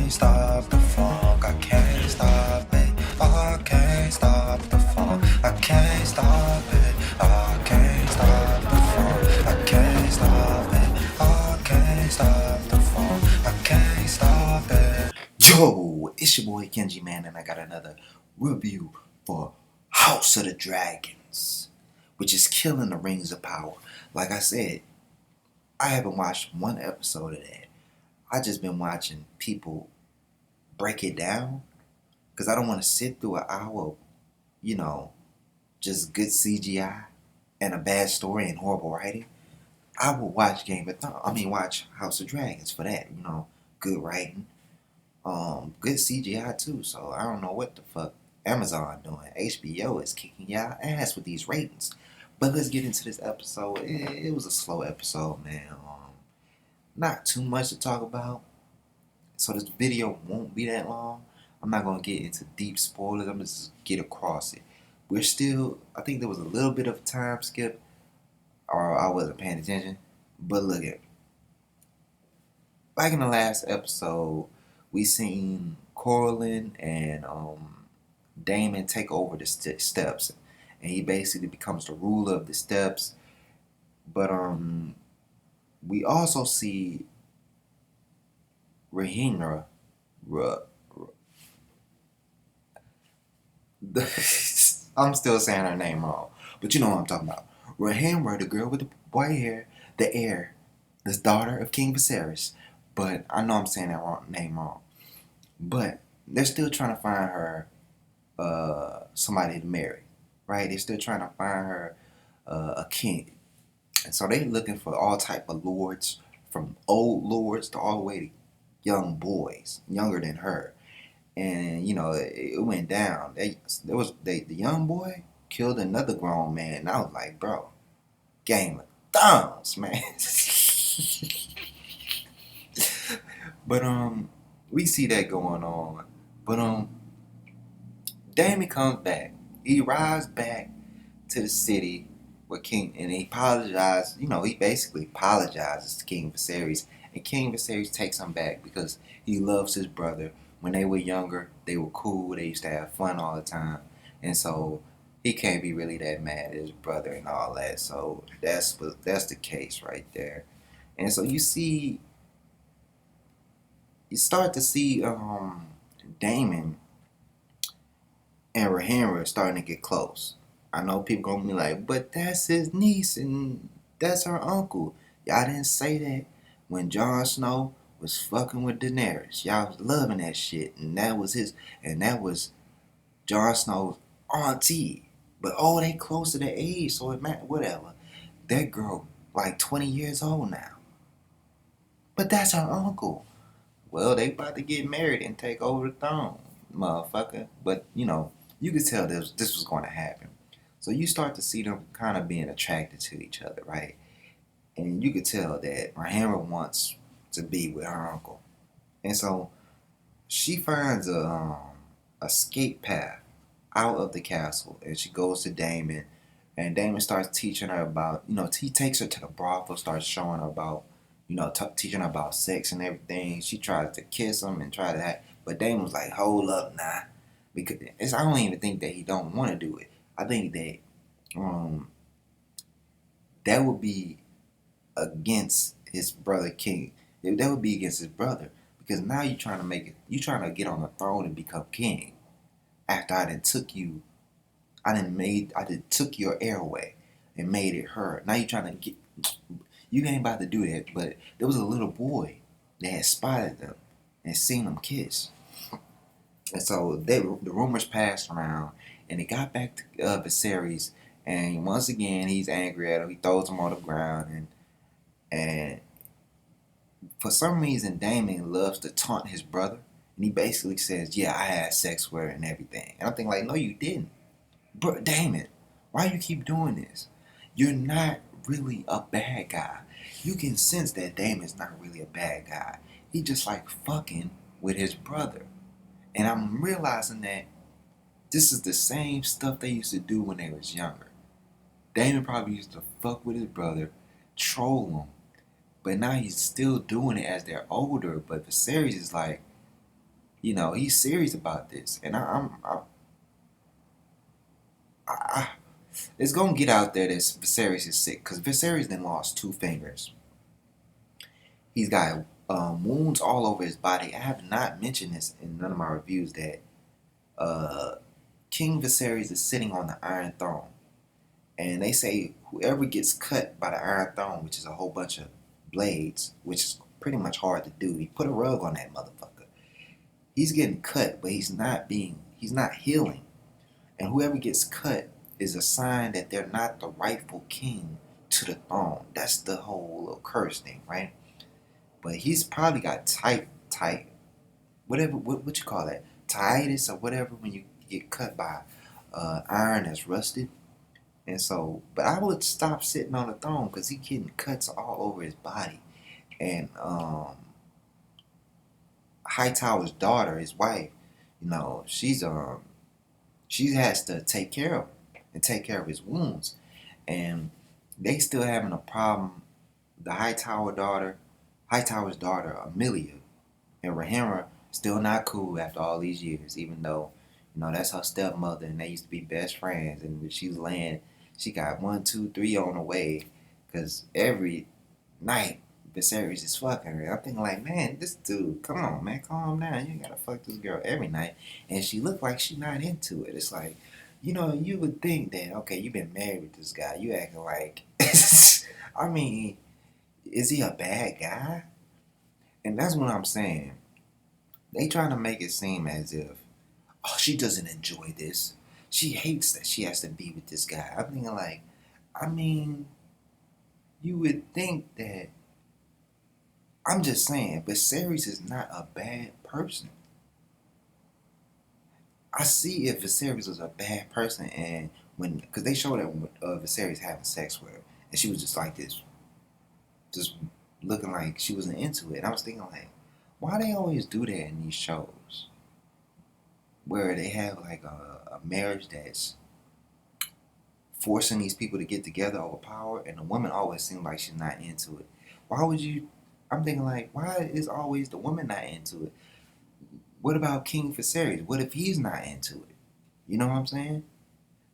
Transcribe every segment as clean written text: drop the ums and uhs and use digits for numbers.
can't stop the funk. I can't stop it. I can't stop the funk. I can't stop it. I can't stop the funk. I can't stop it. I can't stop the funk. I can't stop it. Yo, it's your boy Kenji, man, and I got another review for House of the Dragons, which is killing the Rings of Power. Like I said, I haven't watched one episode of that. I just been watching people break it down because I don't want to sit through an hour of, just good CGI and a bad story and horrible writing. I will watch watch House of Dragons for that, good writing, good CGI too. So I don't know what the fuck Amazon doing. HBO is kicking y'all ass with these ratings. But let's get into this episode. It was a slow episode, man. Not too much to talk about, so this video won't be that long. I'm not going to get into deep spoilers. I'm going to just get across it. I think there was a little bit of a time skip, or I wasn't paying attention. But look at, like in the last episode, we seen Corlin and Damon take over the steps, and he basically becomes the ruler of the steps. But we also see Rhaenyra. I'm still saying her name wrong, but you know what I'm talking about. Rhaenyra, the girl with the white hair, the heir, the daughter of King Viserys. But I know I'm saying that name wrong. But they're still trying to find her somebody to marry, right? They're still trying to find her a king. And so they're looking for all type of lords, from old lords to all the way to young boys, younger than her. And it went down. The young boy killed another grown man. And I was like, bro, Game of Thrones, man. But we see that going on. But Damon comes back. He rides back to the city with King, and he apologized. He basically apologizes to King Viserys, and King Viserys takes him back because he loves his brother. When they were younger, they were cool. They used to have fun all the time, and so he can't be really that mad at his brother and all that. So that's the case right there. And so you start to see Damon and Rhaenyra starting to get close. I know people gonna be like, but that's his niece and that's her uncle. Y'all didn't say that when Jon Snow was fucking with Daenerys. Y'all was loving that shit, and that was Jon Snow's auntie. But they close to the age, so it matter. Whatever. That girl like 20 years old now. But that's her uncle. Well, they about to get married and take over the throne, motherfucker. But you could tell this was going to happen. So you start to see them kind of being attracted to each other, right? And you could tell that Rhaenyra wants to be with her uncle. And so she finds a escape path out of the castle, and she goes to Damon, and Damon starts teaching her about, he takes her to the brothel, starts showing her about, teaching her about sex and everything. She tries to kiss him and try to but Damon's like, hold up, nah. Because I don't even think that he don't want to do it. I think that that would be against his brother King. That would be against his brother, because now you're trying to get on the throne and become king. After I took your heir away and made it her. Now you're trying to you ain't about to do that. But there was a little boy that had spotted them and seen them kiss. And so the rumors passed around, and it got back to Viserys, and once again he's angry at him. He throws him on the ground, and for some reason Damon loves to taunt his brother, and he basically says, "Yeah, I had sex with her and everything." And I'm thinking like, no, you didn't, bro. Damon, why you keep doing this? You're not really a bad guy. You can sense that Damon's not really a bad guy. He just like fucking with his brother. And I'm realizing that this is the same stuff they used to do when they was younger. Damon probably used to fuck with his brother, troll him, but now he's still doing it as they're older. But Viserys is like, He's serious about this, and I it's gonna get out there that Viserys is sick because Viserys then lost 2 fingers. He's got wounds all over his body. I have not mentioned this in none of my reviews that uh, King Viserys is sitting on the Iron Throne, and they say whoever gets cut by the Iron Throne, which is a whole bunch of blades, which is pretty much hard to do. He put a rug on that motherfucker. He's getting cut, but he's not healing. And whoever gets cut is a sign that they're not the rightful king to the throne. That's the whole little curse thing, right? But he's probably got tight, whatever, what you call that? Titus or whatever when you get cut by iron that's rusted. And so, but I would stop sitting on the throne because he's getting cuts all over his body. And Hightower's daughter, his wife, she has to take care of him and take care of his wounds. And they still having a problem. The Hightower's daughter, Amelia, and Rhaenyra still not cool after all these years, even though, that's her stepmother and they used to be best friends. And when she's laying, she got 1, 2, 3 on the way, because every night Viserys is fucking her. I'm thinking like, man, this dude, come on, man, calm down. You ain't gotta fuck this girl every night, and she looked like she not into it. It's like, you would think that okay, you've been married with this guy, you acting like, I mean, is he a bad guy? And that's what I'm saying. They trying to make it seem as if, oh, she doesn't enjoy this. She hates that she has to be with this guy. I'm thinking like, I mean, you would think that. I'm just saying, but Viserys is not a bad person. I see if Viserys was a bad person, and because they showed that Viserys having sex with her, and she was just like this, just looking like she wasn't into it. And I was thinking like, why they always do that in these shows, where they have like a marriage that's forcing these people to get together over power, and the woman always seems like she's not into it. Why would you? I'm thinking like, why is always the woman not into it? What about King Viserys? What if he's not into it? You know what I'm saying?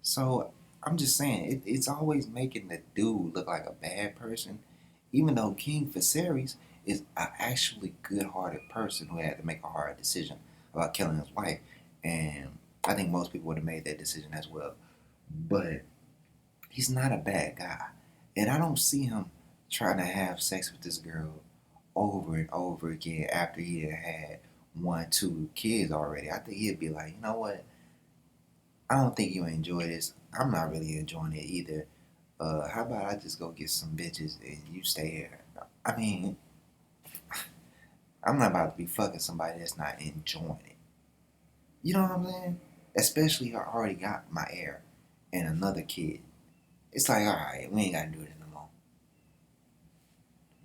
So I'm just saying, it's always making the dude look like a bad person, even though King Viserys is an actually good-hearted person who had to make a hard decision about killing his wife, and I think most people would have made that decision as well. But he's not a bad guy, and I don't see him trying to have sex with this girl over and over again after he had 1, 2 kids already. I think he'd be like, you know what? I don't think you enjoy this. I'm not really enjoying it either. How about I just go get some bitches and you stay here? I mean, I'm not about to be fucking somebody that's not enjoying it. You know what I'm saying? Especially if I already got my heir and another kid. It's like, all right, we ain't gotta do it no more.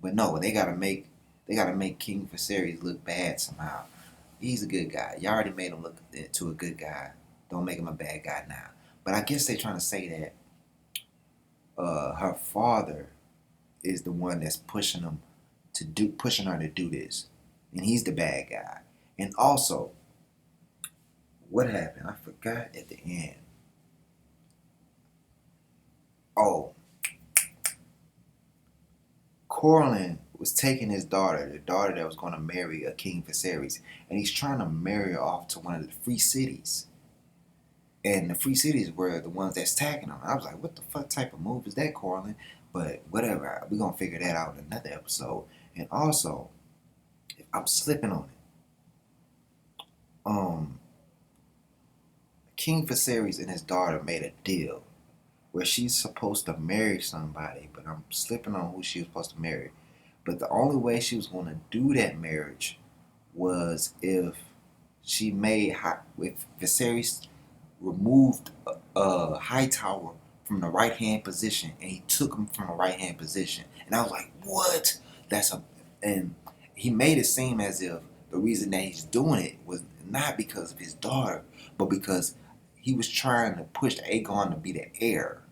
But no, they gotta make King Viserys look bad somehow. He's a good guy. You already made him look to a good guy. Don't make him a bad guy now. But I guess they're trying to say that her father is the one that's pushing her to do this, and he's the bad guy. And also, what happened? I forgot at the end. Oh, Corlin was taking his daughter, the daughter that was going to marry a King Viserys, and he's trying to marry her off to one of the free cities. And the free cities were the ones that's tagging him. I was like, what the fuck type of move is that, Corlin? But whatever, we're gonna figure that out in another episode. And also, if I'm slipping on it, King Viserys and his daughter made a deal where she's supposed to marry somebody, but I'm slipping on who she was supposed to marry. But the only way she was going to do that marriage was if if Viserys removed Hightower from the right hand position, and he took him from the right hand position. And I was like, what? And he made it seem as if the reason that he's doing it was not because of his daughter, but because he was trying to push Aegon to be the heir,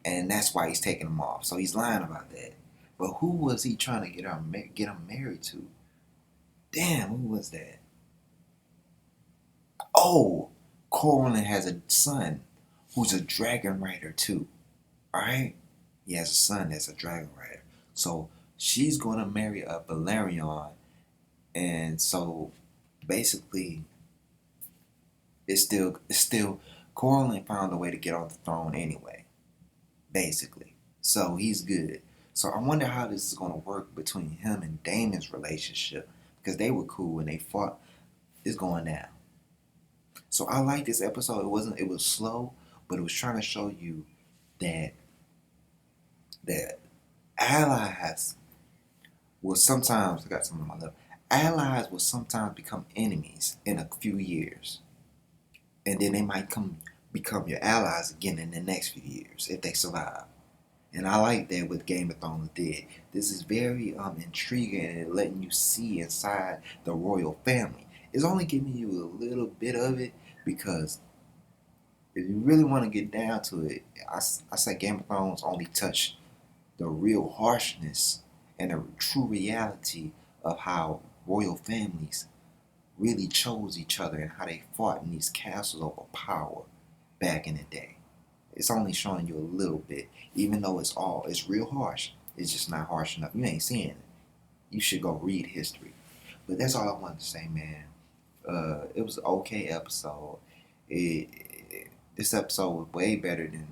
and that's why he's taking him off. So he's lying about that. But who was he trying to get him married to? Damn, who was that? Oh, Corlin has a son who's a dragon rider too. Alright? He has a son that's a dragon rider. So she's gonna marry a Valerian, and so basically it's still Corlin found a way to get on the throne anyway. Basically. So he's good. So I wonder how this is gonna work between him and Damon's relationship. Because they were cool when they fought. It's going down. So I like this episode. It was slow, but it was trying to show you that that allies will sometimes, I got some on my lip, allies will sometimes become enemies in a few years. And then they might become your allies again in the next few years if they survive. And I like that what Game of Thrones did. This is very intriguing and letting you see inside the royal family. It's only giving you a little bit of it because if you really want to get down to it, I say Game of Thrones only touched the real harshness and the true reality of how royal families really chose each other and how they fought in these castles over power back in the day. It's only showing you a little bit, even though it's real harsh. It's just not harsh enough. You ain't seeing it. You should go read history. But that's all I wanted to say, man. It was an okay episode. This episode was way better than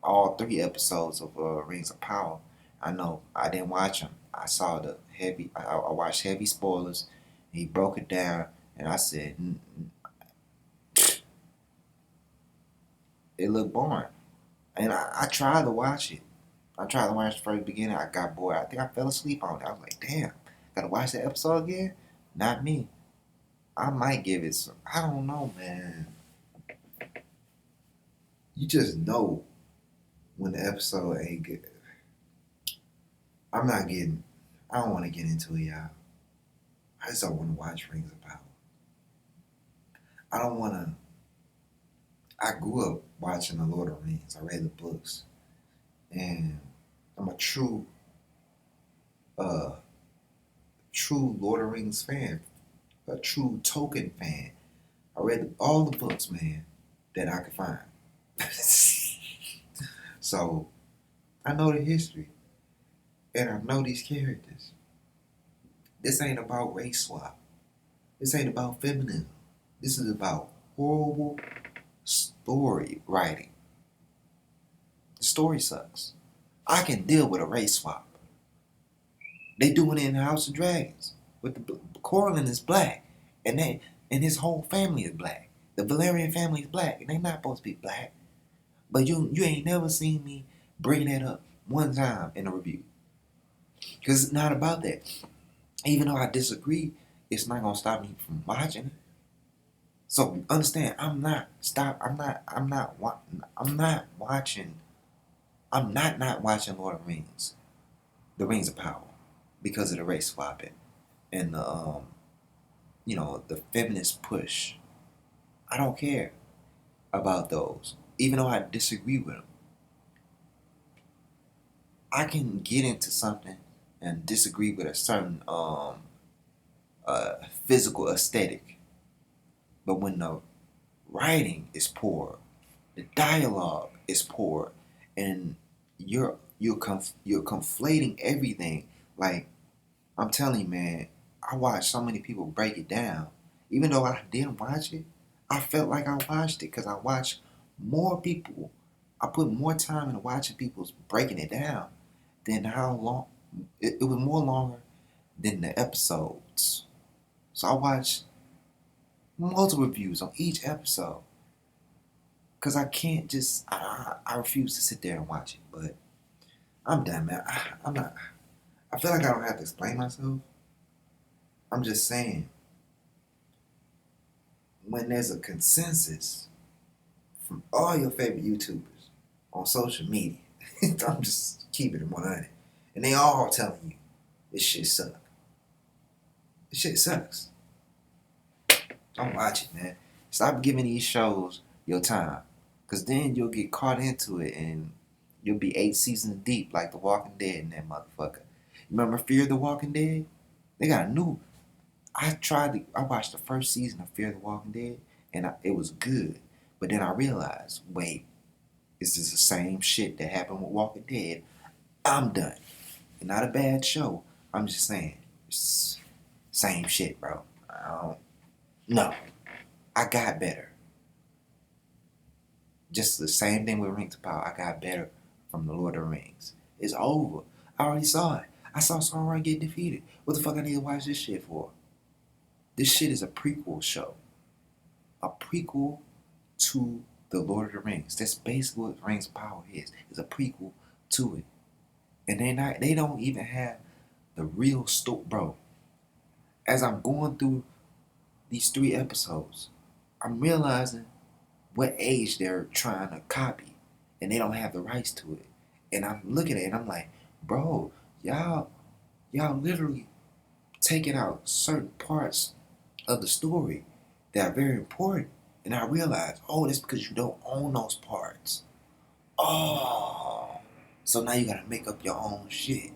all three episodes of Rings of Power. I know I didn't watch them. I saw the heavy. I watched heavy spoilers. He broke it down, and I said, it looked boring. And I tried to watch it. I tried to watch the first beginning. I got bored. I think I fell asleep on it. I was like, damn, gotta watch the episode again? Not me. I might give it some. I don't know, man. You just know when the episode ain't good. I'm not getting. I don't want to get into it, y'all. I just don't want to watch Rings of Power. I don't want to. I grew up watching The Lord of the Rings. I read the books, and I'm a uh, true Lord of the Rings fan, a true Tolkien fan. I read all the books, man, that I could find. So I know the history, and I know these characters. This ain't about race swap. This ain't about feminism. This is about horrible story writing. The story sucks. I can deal with a race swap. They doing it in House of Dragons. With the Corlin is black, and his whole family is black. The Valerian family is black, and they not supposed to be black. But you ain't never seen me bring that up one time in a review. Because it's not about that. Even though I disagree, it's not gonna stop me from watching it. So understand, I'm not watching Lord of the Rings, The Rings of Power, because of the race swapping and the feminist push. I don't care about those, even though I disagree with them. I can get into something and disagree with a certain physical aesthetic, but when the writing is poor, the dialogue is poor, and you're conflating everything. Like, I'm telling you, man, I watched so many people break it down. Even though I didn't watch it, I felt like I watched it because I watched more people. I put more time into watching people's breaking it down than how long. It was more longer than the episodes. So I watched multiple reviews on each episode because I can't just. I refuse to sit there and watch it. But I'm done, man. I'm not. I feel like I don't have to explain myself. I'm just saying, when there's a consensus from all your favorite YouTubers on social media, I'm just keeping it 100, and they all telling you this shit sucks. This shit sucks. Don't watch it, man. Stop giving these shows your time, cause then you'll get caught into it, and you'll be 8 seasons deep like The Walking Dead in that motherfucker. Remember Fear the Walking Dead? They got a new. I watched the first season of Fear the Walking Dead. and it was good. But then I realized, wait, is this the same shit that happened with Walking Dead? I'm done. Not a bad show. I'm just saying, it's same shit, bro. No, I got better. Just the same thing with Rings of Power. I got better from the Lord of the Rings. It's over. I already saw it. I saw Sauron get defeated. What the fuck I need to watch this shit for? This shit is a prequel show. A prequel to the Lord of the Rings. That's basically what Rings of Power is. It's a prequel to it. And they don't even have the real story, bro. As I'm going through these 3 episodes, I'm realizing what age they're trying to copy, and they don't have the rights to it. And I'm looking at it and I'm like, bro, y'all literally taking out certain parts of the story that are very important. And I realized, oh, that's because you don't own those parts. Oh, so now you gotta make up your own shit.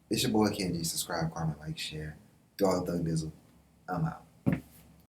It's your boy Kenji. Subscribe, comment, like, share. Do all the thug dizzle. I'm out.